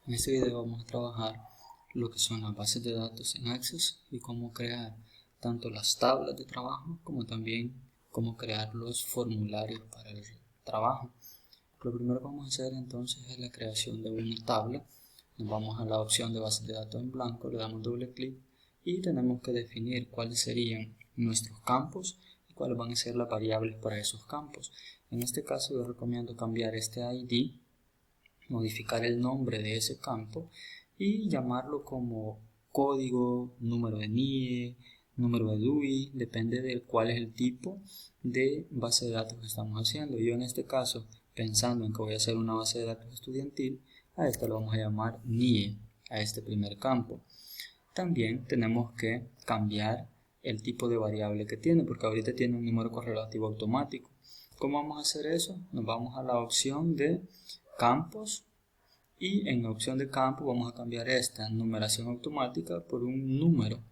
En este video vamos a trabajar lo que son las bases de datos en Access y cómo crear tanto las tablas de trabajo como también cómo crear los formularios para el trabajo. Lo primero que vamos a hacer entonces es la creación de una tabla. Nos vamos a la opción de bases de datos en blanco, le damos doble clic y tenemos que definir cuáles serían nuestros campos y cuáles van a ser las variables para esos campos. En este caso yo recomiendo cambiar este ID, modificar el nombre de ese campo y llamarlo como código, número de NIE, número de DUI, depende de cuál es el tipo de base de datos que estamos haciendo. Yo en este caso, pensando en que voy a hacer una base de datos estudiantil, a esta lo vamos a llamar NIE, a este primer campo. También tenemos que cambiar el tipo de variable que tiene, porque ahorita tiene un número correlativo automático. ¿Cómo vamos a hacer eso? Nos vamos a la opción de campos y en la opción de campo vamos a cambiar esta numeración automática por un número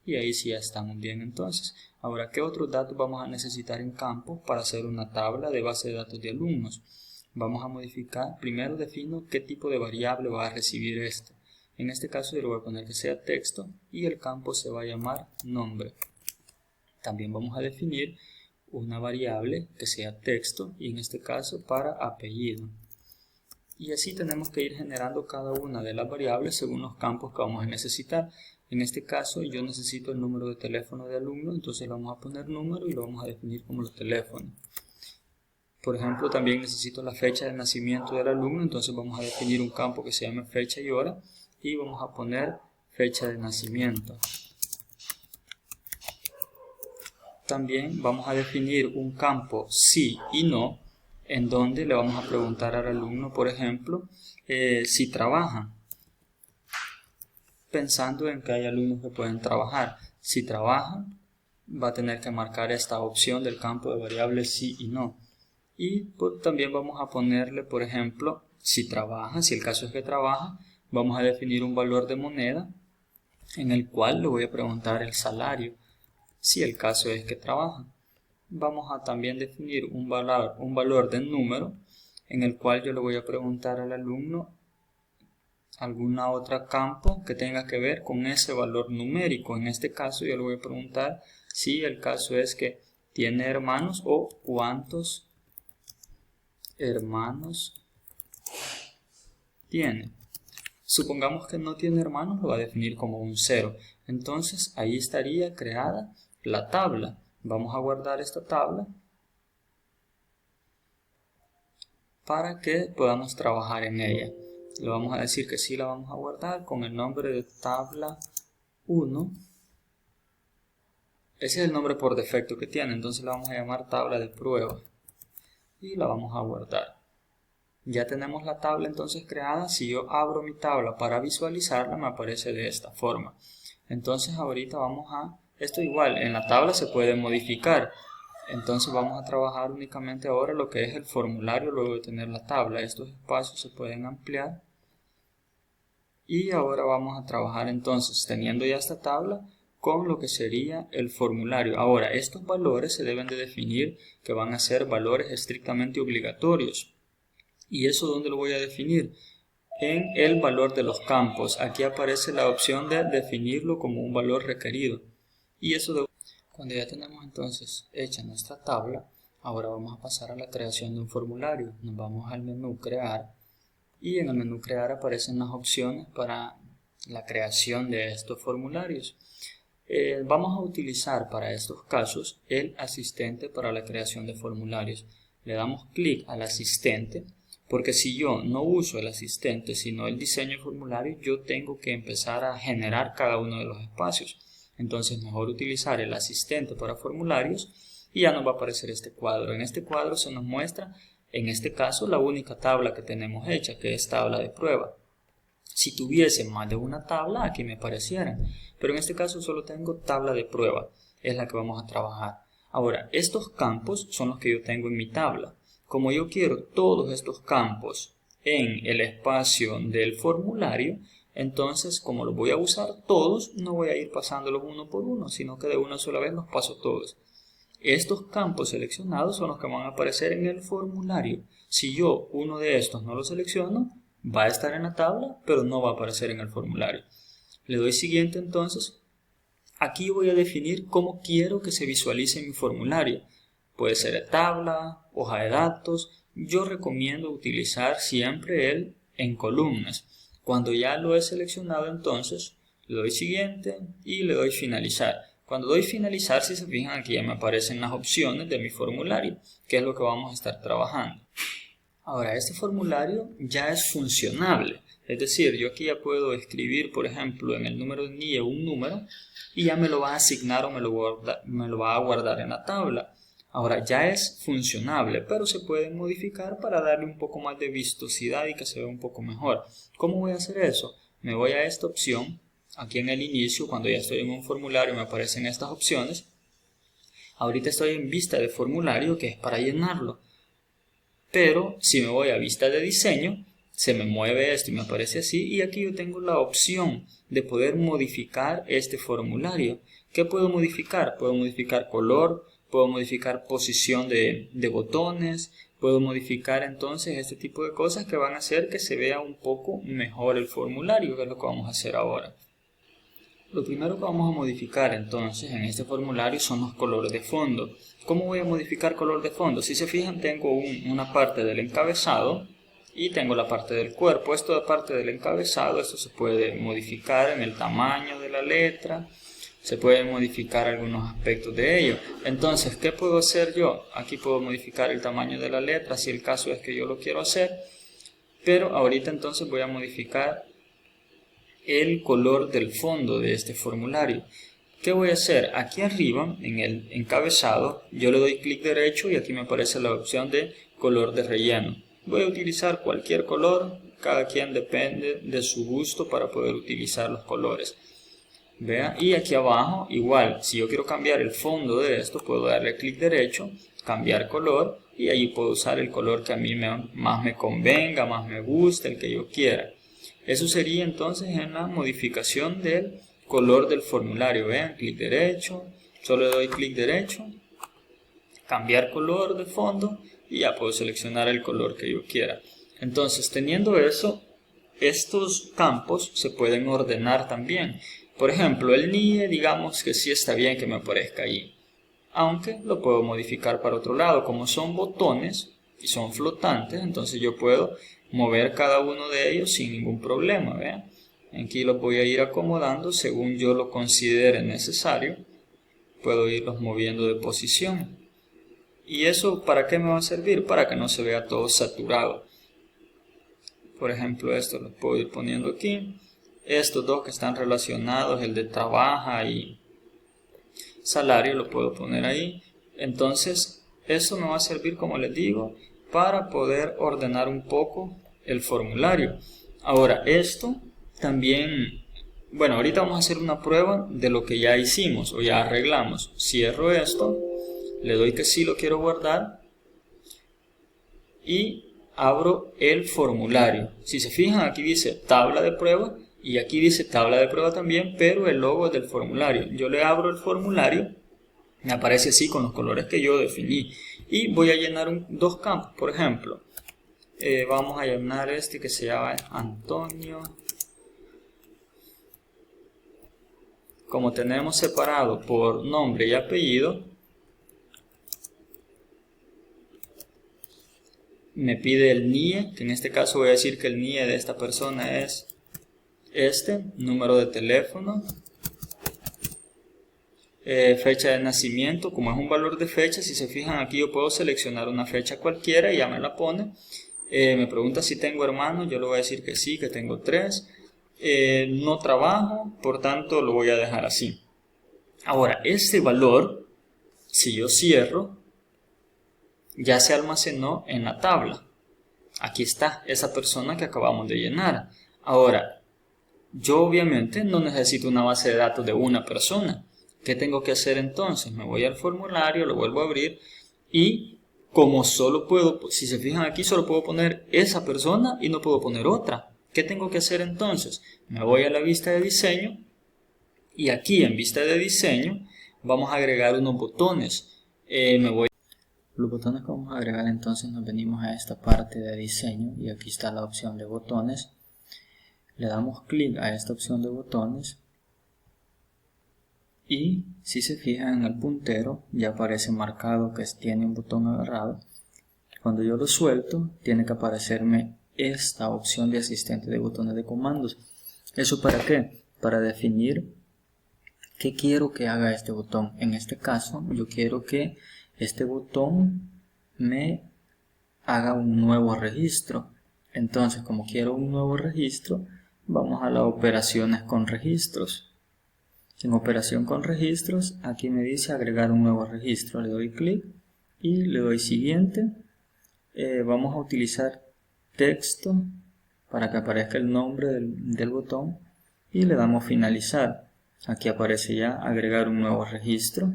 y ahí sí ya estamos bien. Entonces, ahora, ¿qué otros datos vamos a necesitar en campos para hacer una tabla de base de datos de alumnos? Vamos a modificar, primero defino qué tipo de variable va a recibir este. En este caso yo le voy a poner que sea texto y el campo se va a llamar nombre. También vamos a definir una variable que sea texto y en este caso para apellido. Y así tenemos que ir generando cada una de las variables según los campos que vamos a necesitar. En este caso yo necesito el número de teléfono de alumno, entonces le vamos a poner número y lo vamos a definir como los teléfonos. Por ejemplo, también necesito la fecha de nacimiento del alumno, entonces vamos a definir un campo que se llame fecha y hora y vamos a poner fecha de nacimiento. También vamos a definir un campo sí y no, en donde le vamos a preguntar al alumno, por ejemplo, si trabaja, pensando en que hay alumnos que pueden trabajar. Si trabaja, va a tener que marcar esta opción del campo de variables sí y no. Y también vamos a ponerle, por ejemplo, si trabaja, si el caso es que trabaja, vamos a definir un valor de moneda en el cual le voy a preguntar el salario, si el caso es que trabaja. Vamos a también definir un valor de número en el cual yo le voy a preguntar al alumno alguna otra campo que tenga que ver con ese valor numérico. En este caso yo le voy a preguntar si el caso es que tiene hermanos o cuántos hermanos tiene. Supongamos que no tiene hermanos, lo va a definir como un 0. Entonces ahí estaría creada la tabla. Vamos a guardar esta tabla para que podamos trabajar en ella. Le vamos a decir que sí la vamos a guardar con el nombre de tabla 1. Ese es el nombre por defecto que tiene, entonces la vamos a llamar tabla de prueba y la vamos a guardar. Ya tenemos la tabla entonces creada. Si yo abro mi tabla para visualizarla, me aparece de esta forma. Entonces ahorita esto igual, en la tabla se puede modificar. Entonces vamos a trabajar únicamente ahora lo que es el formulario luego de tener la tabla. Estos espacios se pueden ampliar. Y ahora vamos a trabajar entonces, teniendo ya esta tabla, con lo que sería el formulario. Ahora, estos valores se deben de definir que van a ser valores estrictamente obligatorios. ¿Y eso dónde lo voy a definir? En el valor de los campos. Aquí aparece la opción de definirlo como un valor requerido. Y eso cuando ya tenemos entonces hecha nuestra tabla, ahora vamos a pasar a la creación de un formulario. Nos vamos al menú crear y en el menú crear aparecen las opciones para la creación de estos formularios. Vamos a utilizar para estos casos el asistente para la creación de formularios. Le damos clic al asistente porque si yo no uso el asistente sino el diseño de formulario, yo tengo que empezar a generar cada uno de los espacios. Entonces mejor utilizar el asistente para formularios y ya nos va a aparecer este cuadro. En este cuadro se nos muestra, en este caso, la única tabla que tenemos hecha, que es tabla de prueba. Si tuviese más de una tabla, aquí me aparecieran, pero en este caso solo tengo tabla de prueba, es la que vamos a trabajar. Ahora, estos campos son los que yo tengo en mi tabla. Como yo quiero todos estos campos en el espacio del formulario, entonces como los voy a usar todos, no voy a ir pasándolos uno por uno, sino que de una sola vez los paso todos. Estos campos seleccionados son los que van a aparecer en el formulario. Si yo uno de estos no lo selecciono, Va a estar en la tabla, pero no va a aparecer en el formulario. Le doy siguiente entonces. Aquí voy a definir cómo quiero que se visualice mi formulario. Puede ser tabla, hoja de datos. Yo recomiendo utilizar siempre el en columnas. Cuando ya lo he seleccionado entonces, le doy siguiente y le doy finalizar. Cuando doy finalizar, si se fijan aquí ya me aparecen las opciones de mi formulario, que es lo que vamos a estar trabajando. Ahora, este formulario ya es funcionable. Es decir, yo aquí ya puedo escribir, por ejemplo, en el número de NIE un número y ya me lo va a asignar o me lo va a guardar en la tabla. Ahora, ya es funcionable, pero se puede modificar para darle un poco más de vistosidad y que se vea un poco mejor. ¿Cómo voy a hacer eso? Me voy a esta opción, aquí en el inicio, cuando ya estoy en un formulario me aparecen estas opciones. Ahorita estoy en vista de formulario, que es para llenarlo. Pero si me voy a vista de diseño, se me mueve esto y me aparece así, y aquí yo tengo la opción de poder modificar este formulario. ¿Qué puedo modificar? Puedo modificar color, puedo modificar posición de botones, puedo modificar entonces este tipo de cosas que van a hacer que se vea un poco mejor el formulario, que es lo que vamos a hacer ahora. Lo primero que vamos a modificar entonces en este formulario son los colores de fondo. ¿Cómo voy a modificar color de fondo? Si se fijan, tengo una parte del encabezado y tengo la parte del cuerpo. Esto de parte del encabezado, esto se puede modificar en el tamaño de la letra, se pueden modificar algunos aspectos de ello. Entonces, ¿qué puedo hacer yo? Aquí puedo modificar el tamaño de la letra si el caso es que yo lo quiero hacer, pero ahorita entonces voy a modificar el color del fondo de este formulario. ¿Qué voy a hacer? Aquí arriba, en el encabezado, yo le doy clic derecho y aquí me aparece la opción de color de relleno. Voy a utilizar cualquier color, cada quien depende de su gusto para poder utilizar los colores. ¿Vea? Y aquí abajo, igual, si yo quiero cambiar el fondo de esto, puedo darle clic derecho, cambiar color, y ahí puedo usar el color que a mí más me convenga, más me guste, el que yo quiera. Eso sería entonces en la modificación del color del formulario. Vean, clic derecho, solo le doy clic derecho, cambiar color de fondo y ya puedo seleccionar el color que yo quiera. Entonces, teniendo eso, estos campos se pueden ordenar también. Por ejemplo, el NIE, digamos que sí está bien que me aparezca ahí, aunque lo puedo modificar para otro lado. Como son botones y son flotantes, entonces yo puedo mover cada uno de ellos sin ningún problema. ¿Vean? Aquí los voy a ir acomodando según yo lo considere necesario. Puedo irlos moviendo de posición. ¿Y eso para qué me va a servir? Para que no se vea todo saturado. Por ejemplo, esto lo puedo ir poniendo aquí. Estos dos que están relacionados, el de trabaja y salario, lo puedo poner ahí. Entonces, eso me va a servir, como les digo, para poder ordenar un poco el formulario. Ahora, esto también, bueno, ahorita vamos a hacer una prueba de lo que ya hicimos o ya arreglamos. Cierro esto, le doy que sí lo quiero guardar y abro el formulario. Si se fijan, aquí dice tabla de prueba y aquí dice tabla de prueba también, pero el logo es del formulario. Yo le abro el formulario, me aparece así con los colores que yo definí y voy a llenar dos campos. Por ejemplo, vamos a llenar este que se llama Antonio. Como tenemos separado por nombre y apellido, me pide el NIE, que en este caso voy a decir que el NIE de esta persona es este, número de teléfono, fecha de nacimiento. Como es un valor de fecha, si se fijan aquí yo puedo seleccionar una fecha cualquiera y ya me la pone. Me pregunta si tengo hermanos, yo le voy a decir que sí, que tengo 3. No trabajo, por tanto lo voy a dejar así. Ahora, este valor, si yo cierro, ya se almacenó en la tabla. Aquí está esa persona que acabamos de llenar. Ahora, yo obviamente no necesito una base de datos de una persona. ¿Qué tengo que hacer entonces? Me voy al formulario, lo vuelvo a abrir y como solo puedo, si se fijan aquí, solo puedo poner esa persona y no puedo poner otra. ¿Qué tengo que hacer entonces? Me voy a la vista de diseño y aquí en vista de diseño vamos a agregar unos botones. Los botones que vamos a agregar, entonces nos venimos a esta parte de diseño y aquí está la opción de botones. Le damos clic a esta opción de botones y si se fijan en el puntero ya aparece marcado que tiene un botón agarrado. Cuando yo lo suelto tiene que aparecerme esta opción de asistente de botones de comandos. ¿Eso para qué? Para definir qué quiero que haga este botón. En este caso yo quiero que este botón me haga un nuevo registro. Entonces, como quiero un nuevo registro, vamos a las operaciones con registros. En operación con registros, aquí me dice agregar un nuevo registro. Le doy clic y le doy siguiente. Vamos a utilizar texto para que aparezca el nombre del botón y le damos finalizar. Aquí aparece ya agregar un nuevo registro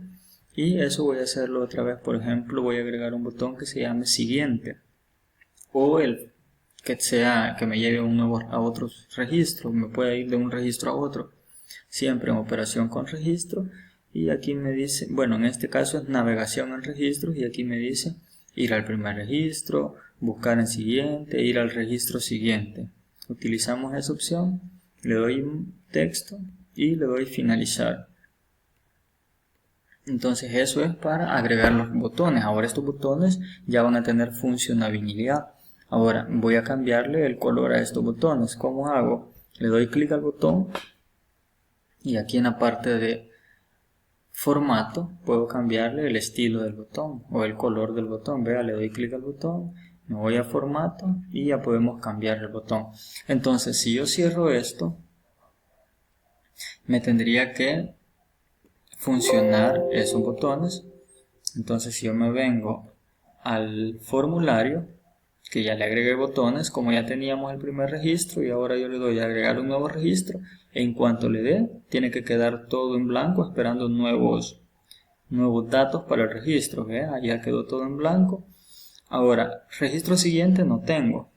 y eso voy a hacerlo otra vez. Por ejemplo, voy a agregar un botón que se llame siguiente o el que me lleve a otros registros. Me puede ir de un registro a otro, siempre en operación con registro. Y aquí me dice, bueno, en este caso es navegación en registros y aquí me dice ir al primer registro, buscar en siguiente, ir al registro siguiente. Utilizamos esa opción, le doy un texto y le doy finalizar. Entonces eso es para agregar los botones. Ahora estos botones ya van a tener funcionalidad. Ahora voy a cambiarle el color a estos botones. ¿Cómo hago? Le doy clic al botón y aquí en la parte de formato puedo cambiarle el estilo del botón o el color del botón. Vea, le doy clic al botón, me voy a formato y ya podemos cambiar el botón. Entonces si yo cierro esto, me tendría que funcionar esos botones. Entonces si yo me vengo al formulario, que ya le agregué botones, como ya teníamos el primer registro y ahora yo le doy a agregar un nuevo registro, en cuanto le dé tiene que quedar todo en blanco esperando nuevos datos para el registro. ¿Vea? Ya quedó todo en blanco. Ahora registro siguiente no tengo.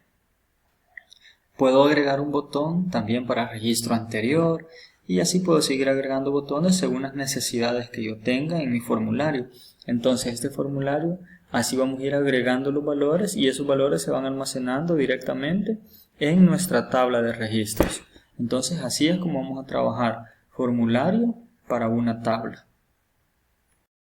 Puedo agregar un botón también para registro anterior y así puedo seguir agregando botones según las necesidades que yo tenga en mi formulario. Entonces este formulario, así vamos a ir agregando los valores y esos valores se van almacenando directamente en nuestra tabla de registros. Entonces así es como vamos a trabajar formulario para una tabla.